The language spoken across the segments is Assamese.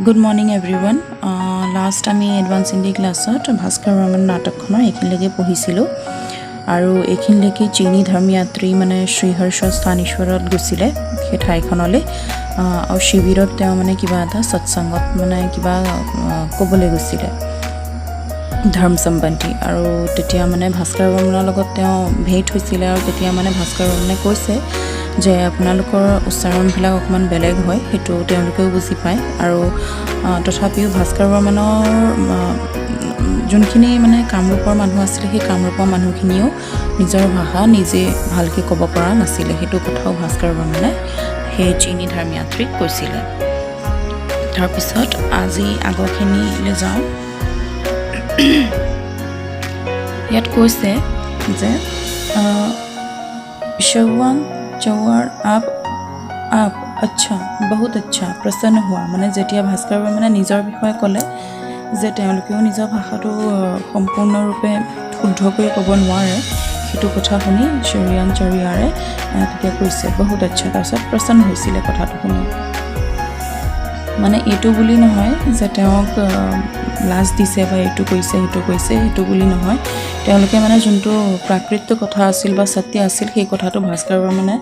Good morning everyone. Last আমি এডভান্স হিন্দী ক্লাছত ভাস্কৰ বৰ্মন নাটকখনৰ এইখিনিলৈকে পঢ়িছিলোঁ আৰু এইখিনিলৈকে চীনী ধৰ্মযাত্ৰী মানে শ্ৰীহৰ্ষ স্থানেশ্বৰত গৈছিলে সেই ঠাইখনলৈ আৰু শিবিৰত তেওঁ মানে কিবা এটা সৎসংগত মানে কিবা ক'বলৈ গৈছিলে ধৰ্ম সম্বন্ধী আৰু তেতিয়া মানে ভাস্কৰ বৰ্মনৰ লগত তেওঁ ভেট হৈছিলে আৰু তেতিয়া মানে ভাস্কৰ বৰ্মনে কৈছে যে আপোনালোকৰ উচ্চাৰণবিলাক অকমান বেলেগ হয় হেতু তেওঁলোকেও বুজি পায় আৰু তথাপিও ভাস্কৰ বৰ্মনৰ যোনখিনি মানে কামৰূপৰ মানুহ আছিল সেই কামৰূপৰ মানুহখিনিও নিজৰ ভাষা নিজে ভালকে ক'ব পৰা নাছিলে হেতু কথাও ভাস্কৰ বৰ্মনে সেই চীনী ধৰ্মযাত্ৰীক কৈছিলে তাৰ পিছত আজি আগৰখিনিলৈ যাওঁ ইয়াত কৈছে যে शौवान चौवार आप अच्छा बहुत अच्छा प्रसन्न हुआ মানে যেতিয়া ভাস্কৰ বৰ্মনে নিজৰ বিষয়ে ক'লে যে তেওঁলোকেও নিজৰ ভাষাটো সম্পূৰ্ণৰূপে শুদ্ধকৈ ক'ব নোৱাৰে সেইটো কথা শুনি শৌৰিয়ান চৰিয়াৰে তেতিয়া কৈছে বহুত আচ্ছা তাৰপিছত প্ৰসন্ন হৈছিলে কথাটো শুনি মানে এইটো বুলি নহয় যে তেওঁক লাজ দিছে বা এইটো কৈছে সেইটো বুলি নহয় তেওঁলোকে মানে যোনটো প্ৰাকৃতিক কথা আছিল বা সত্য আছিল সেই কথাটো ভাস্কৰ বৰ্মনে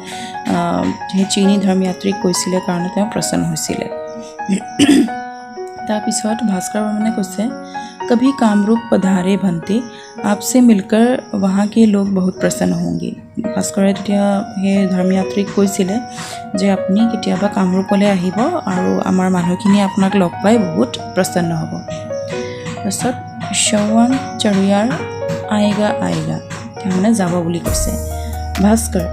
সেই চীনী ধৰ্মযাত্ৰীক কৈছিলে কাৰণে তেওঁ প্ৰসন্ন হৈছিলে তাৰ পিছত ভাস্কৰ বৰ্মনে কৈছে कभी कामरूप पधारे भंते आपसे मिलकर वहाँ के लोग बहुत प्रसन्न होंगे ভাস্কৰে তেতিয়া সেই ধৰ্মযাত্ৰীক কৈছিলে যে আপুনি কেতিয়াবা কামৰূপলৈ আহিব আৰু আমাৰ মানুহখিনি আপোনাক লগ পাই বহুত প্ৰসন্ন হ'ব তাৰপিছত शौवान चरियार आएगा মানে যাব বুলি কৈছে भास्कर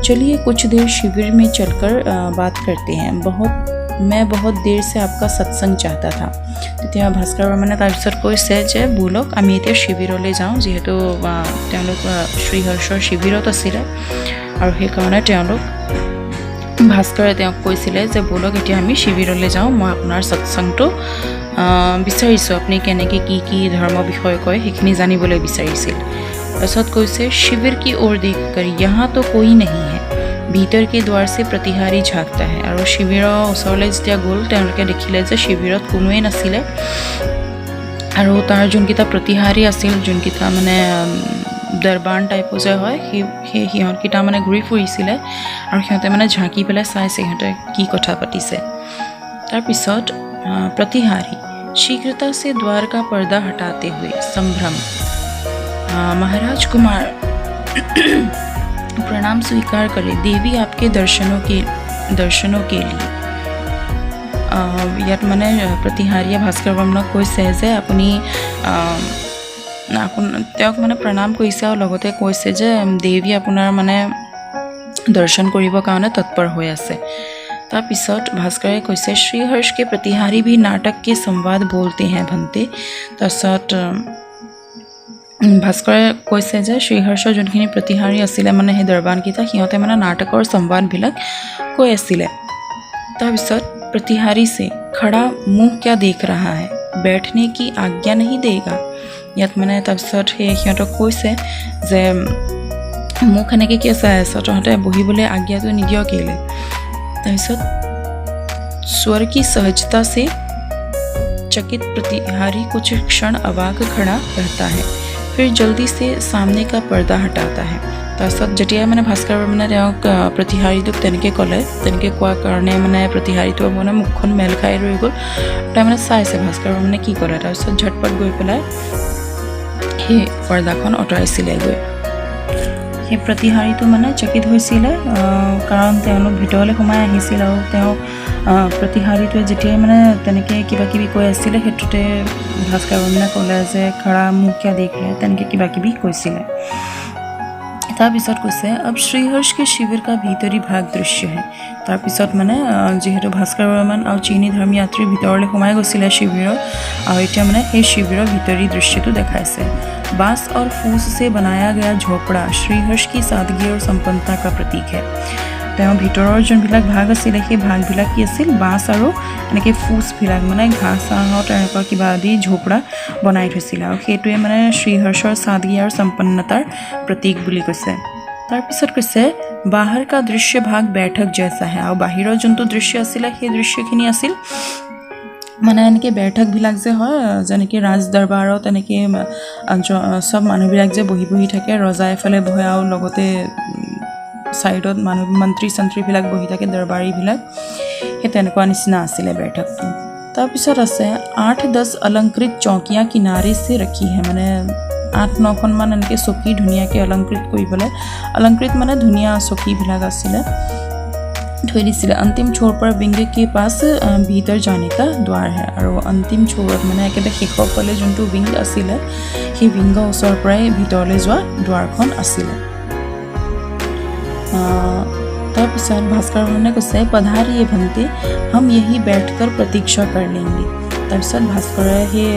चलिए कुछ देर शिविर में चलकर बात करते हैं मैं बहुत देर से आपका सत्संग चाहता था তেতিয়া ভাস্কৰ বৰ্মনে তাৰপিছত কৈছে যে বুলক আমি এতিয়া শিবিৰলৈ যাওঁ যিহেতু তেওঁলোক শ্ৰীহৰ্ষৰ শিবিৰত আছিলে আৰু সেইকাৰণে তেওঁলোক ভাস্কৰে তেওঁক কৈছিলে যে বুলক এতিয়া আমি শিবিৰলৈ যাওঁ মই আপোনাৰ সৎসংগটো বিচাৰিছোঁ আপুনি কেনেকৈ কি ধৰ্ম বিষয় কয় সেইখিনি জানিবলৈ বিচাৰিছিল তাৰপিছত কৈছে शिविर की ओर देखकर यहाँ तो कोई नहीं है भीतर के द्वार से प्रतिहारी झाँकता है और शिविৰৰ ওচৰলৈ যেতিয়া গ'ল তেওঁলোকে দেখিলে যে শিবিৰত কোনোৱে নাছিলে আৰু তাৰ যোনকেইটা প্ৰতিহাৰী আছিল যোনকেইটা মানে দৰবাৰ টাইপৰ যে হয় সেই সিহঁতকেইটা মানে ঘূৰি ফুৰিছিলে আৰু সিহঁতে মানে ঝাঁকি পেলাই চাইছে সিহঁতে কি কথা পাতিছে তাৰপিছত प्रतिहारी शीघ्रता से द्वार का पर्दा हटाते हुए संभ्रम महाराज कुमार प्रणाम स्वीकार करें देवी आपके दर्शनों के लिए ইয়াত মানে প্ৰতিহাৰীয়ে ভাস্কৰ বৰ্মনক কৈছে যে আপুনি তেওঁক মানে প্ৰণাম কৰিছে আৰু লগতে কৈছে যে দেৱী আপোনাৰ মানে দৰ্শন কৰিবৰ কাৰণে তৎপৰ হৈ আছে তাৰপিছত ভাস্কৰে কৈছে श्रीहर्ष के प्रतिहारी भी नाटक के संवाद बोलते हैं भंते তাৰপিছত ভাস্কৰে কৈছে যে শ্ৰীহৰ্ষৰ যোনখিনি প্ৰতিহাৰী আছিলে মানে সেই দৰবাৰকেইটা সিহঁতে মানে নাটকৰ সংবাদবিলাক কৈ আছিলে তাৰপিছত प्रतिहारी से खड़ा मुंह क्या देख रहा है बैठने की आज्ञा नहीं देगा ইয়াত মানে তাৰপিছত সেই সিহঁতক কৈছে যে মুখ এনেকৈ কিয় চাই আছ তহঁতে বহিবলৈ আজ্ঞাটো নিদিয় কেলৈ তাৰপিছত स्वर की सहजता से चकित प्रतिहारी कुछ क्षण अवाक खड़ा रहता है फिर जल्दी से सामने का पर्दा हटाता है তাৰপিছত যেতিয়া মানে ভাস্কৰ বৰ্মনে তেওঁক প্ৰতিহাৰীটোক তেনেকৈ ক'লে তেনেকৈ কোৱাৰ কাৰণে মানে প্ৰতিহাৰীটো মানে মুখখন মেল খাই ৰৈ গ'ল তাই মানে চাইছে ভাস্কৰ বৰ্মনে কি কৰে তাৰপিছত ঝটপট গৈ পেলাই সেই পৰ্দাখন আঁতৰাইছিলে গৈ সেই প্ৰতিহাৰীটো মানে চকিত হৈছিলে কাৰণ তেওঁলোক ভিতৰলৈ সোমাই আহিছিল আৰু তেওঁ প্ৰতিহাৰীটোৱে যেতিয়াই মানে তেনেকৈ কিবা কিবি কৈ আছিলে সেইটোতে ভাস্কৰ বৰ্মনে ক'লে যে খৰা মুখ কিয় দেখিলে তেনেকৈ কিবা কিবি কৈছিলে তাৰপিছত কৈছে अब श्रीहर्ष के शिविर का भीतरी भाग दृश्य है তাৰপিছত মানে যেহেতু ভাস্কৰ বৰ্মন আৰু চীনী ধৰ্মযাত্ৰীৰ ভিতৰলৈ সোমাই গৈছিলে শিবিৰৰ আৰু এতিয়া মানে সেই শিবিৰৰ ভিতৰি দৃশ্যটো দেখাইছে बांस और फूस से बनाया गया झोपड़ा श्रीहर्ष की सादगी और संपन्नता का प्रतीक है তেওঁৰ ভিতৰৰ যোনবিলাক ভাগ আছিলে সেই ভাগবিলাক কি আছিল বাঁচ আৰু এনেকৈ ফুচবিলাক মানে ঘাঁহ চাহত এনেকুৱা কিবা আদি ঝোপৰা বনাই থৈছিলে আৰু সেইটোৱে মানে শ্ৰীহৰ্ষৰ সাদগী আৰু সম্পন্নতাৰ প্ৰতীক বুলি কৈছে তাৰপিছত কৈছে बाहर का दृश्य भाग बैठक जैसा है और बाहिৰৰ যোনটো দৃশ্য আছিল সেই দৃশ্যখিনি আছিল মানে এনেকৈ বৈঠকবিলাক যে হয় যেনেকৈ ৰাজ দৰবাৰত এনেকৈ চব মানুহবিলাক যে বহি বহি থাকে ৰজা এফালে বহে আৰু লগতে ছাইডত মানুহ মন্ত্ৰী চন্ত্ৰীবিলাক বহি থাকে দৰবাৰীবিলাক সেই তেনেকুৱা নিচিনা আছিলে বৈঠকটো তাৰপিছত আছে 8-10 অলংকৃত চৌকিয়া কিনাৰে से रखी है মানে 8-9খন মান এনেকৈ চকী ধুনীয়াকৈ অলংকৃত কৰিবলৈ অলংকৃত মানে ধুনীয়া চকীবিলাক আছিলে थोड़ी दिছিলে अंतिम छोर पर विंग के पास भीतर जाने का द्वार है और अंतिम छोर মানে একেবাৰে শেষৰ ফালে যোনটো विंग আছিলে সেই विंगৰ ওচৰৰ পৰাই ভিতৰলৈ যোৱা দ্বাৰখন আছিলে তাৰপিছত ভাস্কৰ বৰ্মনে কৈছে पधारिए भंते हम यही बैठकर प्रतीक्षा कर लेंगे তাৰপিছত ভাস্কৰে সেই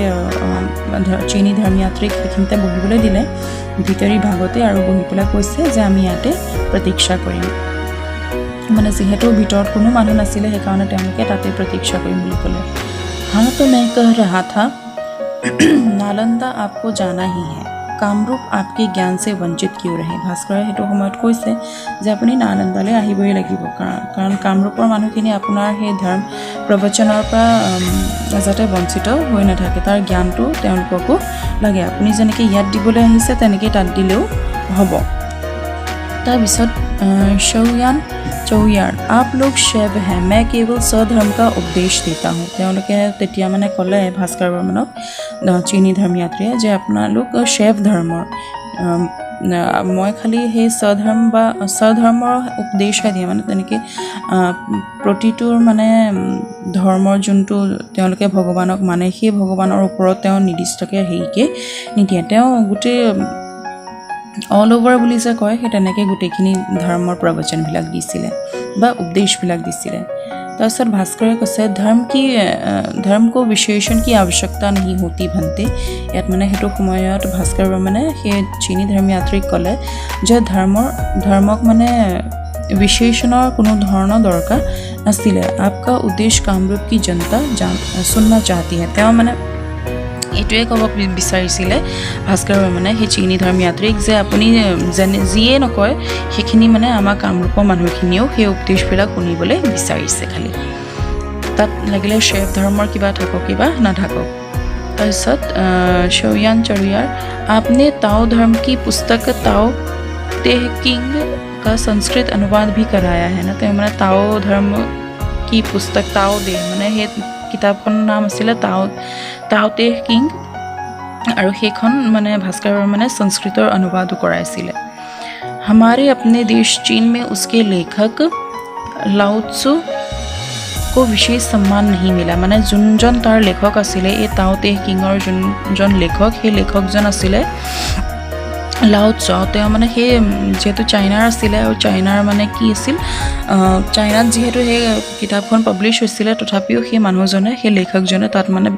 চীনী ধৰ্মযাত্ৰীক সেইখিনিতে বহিবলৈ দিলে ভিতৰি ভাগতে আৰু বহি পেলাই কৈছে যে আমি ইয়াতে প্ৰতীক্ষা কৰিম মানে যেহেতু ভিতৰত কোনো মানুহ নাছিলে সেইকাৰণে তেওঁলোকে তাতে প্ৰতীক্ষা কৰিম বুলি ক'লে हाँ तो मैं कह रहा था नालंदा आपको जाना ही है कामरूप आपके ज्ञान से वंचित क्यों रहे ভাস্কৰে সেইটো সময়ত কৈছে যে আপুনি নালন্দালৈ আহিবই লাগিব কাৰণ কামৰূপৰ মানুহখিনি আপোনাৰ সেই ধৰ্ম প্ৰবচনৰ পৰা যাতে বঞ্চিত হৈ নাথাকে তাৰ জ্ঞানটো তেওঁলোককো লাগে আপুনি যেনেকৈ ইয়াত দিবলৈ আহিছে তেনেকৈ তাত দিলেও হ'ব তাৰপিছত शौयान चौयार आप लोग शैव हैं मैं केवल सधर्म का उपदेश देता हूँ তেওঁলোকে তেতিয়া মানে ক'লে ভাস্কৰ বৰ্মনক চীনী ধৰ্মযাত্ৰীয়ে যে আপোনালোক শৈৱ ধৰ্মৰ মই খালি সেই সধৰ্মৰ উপদেশহে দিয়ে মানে তেনেকৈ প্ৰতিটোৰ মানে ধৰ্মৰ যোনটো তেওঁলোকে ভগৱানক মানে সেই ভগৱানৰ ওপৰত তেওঁ নিৰ্দিষ্টকৈ হেৰিকৈ নিদিয়ে তেওঁ গোটেই অল ওভাৰ বুলি যে কয় সেই তেনেকৈ গোটেইখিনি ধৰ্মৰ প্ৰবচনবিলাক দিছিলে বা উপদেশবিলাক দিছিলে তাৰপিছত ভাস্কৰে কৈছে ধৰ্ম কো বিশেষণ কি আৱশ্যকতা नहीं होती भंते ইয়াত মানে সেইটো সময়ত ভাস্কৰ বৰ্মনে সেই চীনী ধৰ্মযাত্ৰীক ক'লে যে ধৰ্মক মানে বিশেষণৰ কোনো ধৰণৰ দৰকাৰ নাছিলে आपका उद्देश्य कामरूप की जनता सुनना चाहती है তেওঁ মানে এইটোৱে ক'ব বিচাৰিছিলে ভাস্কৰ বৰ্মনে সেই চীনী ধৰ্মযাত্ৰীক যে আপুনি যিয়ে নকয় সেইখিনি মানে আমাৰ কামৰূপৰ মানুহখিনিও সেই উপদেশবিলাক শুনিবলৈ বিচাৰিছে খালি তাত লাগিলে শৈৱ ধৰ্মৰ কিবা থাকক কিবা নাথাকক তাৰপিছত शौयान चौयार आपने ताओ धर्म की पुस्तक ताओ तेह किंग का संस्कृत अनुवाद भी कराया है ना तो মানে ताओ धर्म की पुस्तक ताओ दे মানে সেই কিতাপখনৰ নাম আছিলে ताओ तेह किंग আৰু সেইখন মানে ভাস্কৰ বৰ্মনে সংস্কৃতৰ অনুবাদো কৰাইছিলে हमारे अपने देश चीन में उसके लेखक लाओ त्सु को विशेष सम्मान नहीं मिला মানে যোনজন তাৰ লেখক আছিলে এই তাও তেহ কিঙৰ যোনজন লেখক সেই লেখকজন আছিলে লাও ত্সু তেওঁ মানে সেই যেহেতু চাইনাৰ আছিলে আৰু চাইনাৰ মানে কি আছিল চাইনাত যেহেতু সেই কিতাপখন পাব্লিছ হৈছিলে তথাপিও সেই মানুহজনে সেই লেখকজনে তাত মানে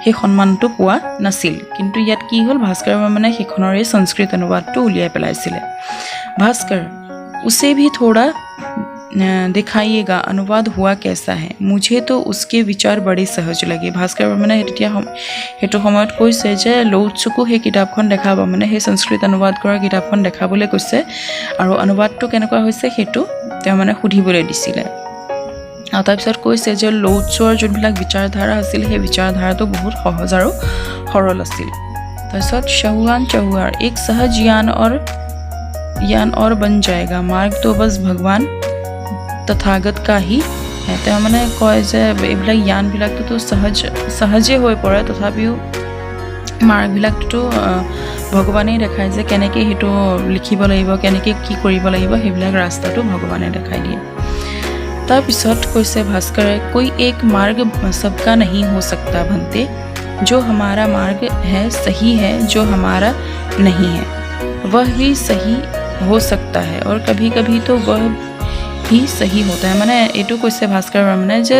সেই সন্মানটো পোৱা নাছিল কিন্তু ইয়াত কি হ'ল ভাস্কৰ বৰ্মনে সেইখনৰ এই সংস্কৃত অনুবাদটো উলিয়াই পেলাইছিলে भास्कर उसे भी थोड़ा दिखाइएगा अनुवाद हुआ कैसा है मुझे तो उसके विचार बड़े सहज लगे भास्কৰ বৰ্মনে সেইটো সময়ত কৈছে যে লৌৎসুকো সেই কিতাপখন দেখাব মানে সেই সংস্কৃত অনুবাদ কৰা কিতাপখন দেখাবলৈ কৈছে আৰু অনুবাদটো কেনেকুৱা হৈছে সেইটো তেওঁ মানে সুধিবলৈ দিছিলে আৰু তাৰপিছত কৈছে যে লৌৎসুৰ যোনবিলাক বিচাৰধাৰা আছিল সেই বিচাৰধাৰাটো বহুত সহজ আৰু সৰল আছিল তাৰপিছত शौयान चौयार एक सहज ज्ञान और बन जाएगा मार्ग तो बस भगवान तथागत का ही है তেওঁ মানে কয় যে এইবিলাক জ্ঞানবিলাকতো সহজে হৈ পৰে তথাপিও মাৰ্গবিলাকতো ভগৱানেই দেখায় যে কেনেকৈ সেইটো লিখিব লাগিব কেনেকৈ কি কৰিব লাগিব সেইবিলাক ৰাস্তাটো ভগৱানে দেখাই দিয়ে তাৰপিছত কৈছে ভাস্কৰে कोई एक मार्ग सबका नहीं हो सकता भंते जो हमारा मार्ग है सही है जो हमारा नहीं है वह ही सही हो सकता है और कभी कभी तो वह ही सही होता है মানে এইটো কৈছে ভাস্কৰ বৰ্মনে যে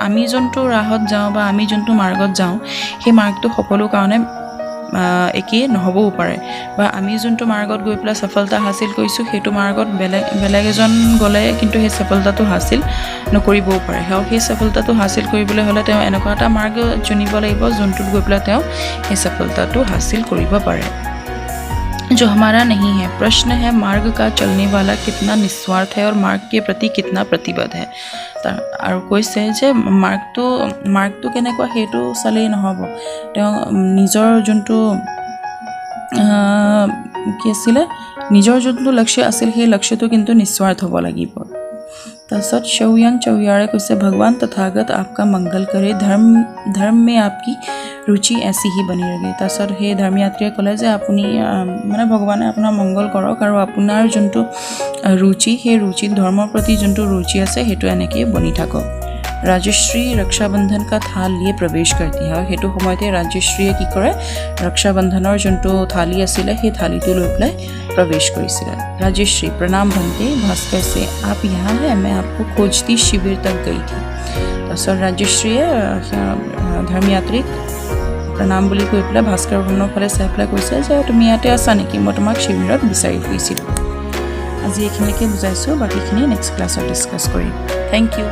আমি যোনটো ৰাহত যাওঁ বা আমি যোনটো মাৰ্গত যাওঁ সেই মাৰ্গটো সকলো কাৰণে একেই নহ'বও পাৰে বা আমি যোনটো মাৰ্গত গৈ পেলাই সফলতা হাসিল কৰিছোঁ সেইটো মাৰ্গত বেলেগ এজন গ'লে কিন্তু সেই সফলতাটো হাসিল নকৰিবও পাৰে সেই সফলতাটো হাসিল কৰিবলৈ হ'লে তেওঁ এনেকুৱা এটা মাৰ্গ চুনিব লাগিব যোনটোত গৈ পেলাই তেওঁ সেই সফলতাটো হাসিল কৰিব পাৰে जो हमारा नहीं है। प्रश्न है मार्ग का चलने वाला कितना निस्वार्थ है और मार्ग के प्रति कितना प्रतिबद्ध है। আৰু কৈছে যে মাৰ্গটো কেনেকুৱা সেইটো চালেই নহ'ব, তেওঁ নিজৰ যোনটো কি আছিলে, নিজৰ যোনটো লক্ষ্য আছিল সেই লক্ষ্যটো কিন্তু নিস্বাৰ্থ হ'ব লাগিব। তাৰপিছত শৌয়াং চৌয়াৰে কৈছে ভগৱান তথাগত आपका मंगल करे, धर्म में आपकी रुचि ऐसी ही बनी रहे। তাৰপিছত সেই ধৰ্মযাত্ৰীয়ে ক'লে যে আপুনি মানে ভগৱানে আপোনাৰ মংগল কৰক আৰু আপোনাৰ যোনটো रुचि সেই रुचित ধৰ্মৰ প্ৰতি যোনটো रुचि আছে সেইটো এনেকৈ বনি থাকক। ৰাজশ্ৰী ৰক্ষাবন্ধন কা থাল লিয়ে প্ৰৱেশ करती है। সেইটো সময়তে ৰাজশ্ৰীয়ে কি কৰে, ৰক্ষাবন্ধনৰ যোনটো থালি আছিলে সেই থালিটো লৈ পেলাই प्रवेश কৰিছিলে। राजश्री प्रणाम बनते भास्कर से, आप यहाँ है, मैं आपको खोजती शिविर तक गई थी। তাৰপিছত ৰাজশ্ৰীয়ে ধৰ্মযাত্ৰীক প্ৰণাম বুলি কৈ পেলাই ভাস্কৰ ভৱনৰ ফালে চাই পেলাই কৈছে যে তুমি ইয়াতে আছা নেকি, মই তোমাক শিবিৰত বিচাৰি ফুৰিছিলোঁ। আজি এইখিনিকে বুজাইছোঁ, বাকীখিনি নেক্সট ক্লাছত ডিছকাছ কৰিম। Thank U.